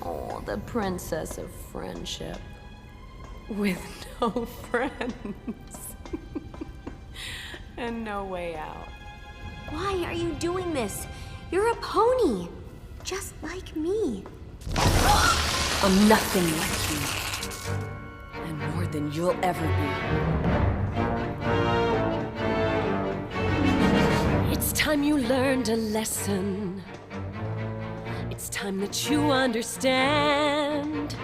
Oh, the princess of friendship. With no friends. And no way out. Why are you doing this? You're a pony, just like me. I'm nothing like you, and more than you'll ever be. It's time you learned a lesson. It's time that you understand.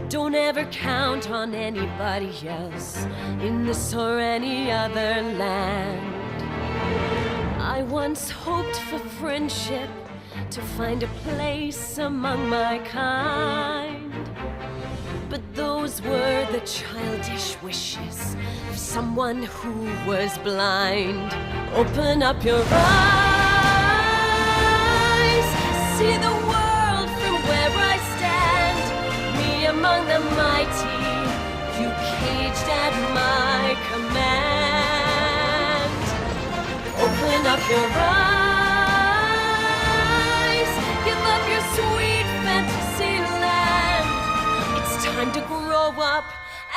Don't ever count on anybody else in this or any other land. I once hoped for friendship, to find a place among my kind. But those were the childish wishes of someone who was blind. Open up your eyes, see the world from where I stand. Me among the mighty, you caged at my command. Open up your eyes, give up your sweet fantasy land. It's time to grow up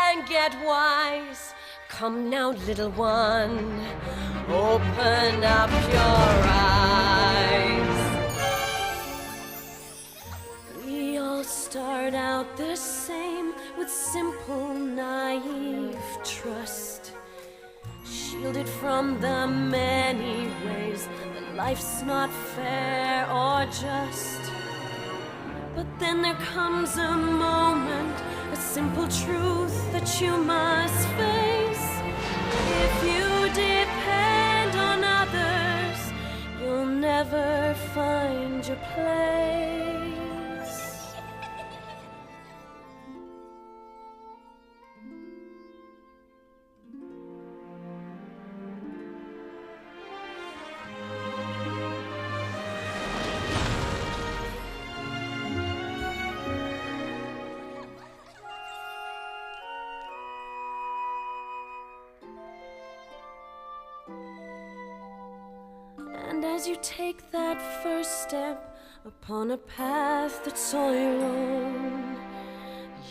and get wise. Come now, little one, open up your eyes. We all start out the same, with simple, naive trust, shielded from the many ways that life's not fair or just. But then there comes a moment, a simple truth that you must face. If you depend on others, you'll never find your place. And as you take that first step upon a path that's all your own,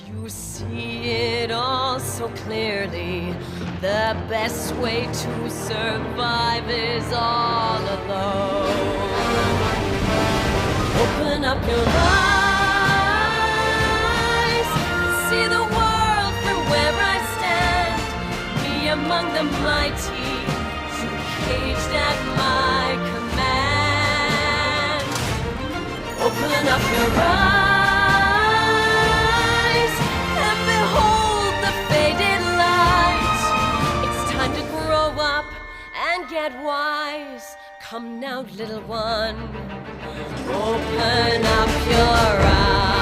you see it all so clearly. The best way to survive is all alone. Open up your eyes, see the world from where I stand. Me among the mighty, you caged at my command. Open up your eyes and behold the faded light. It's time to grow up and get wise. Come now, little one, open up your eyes.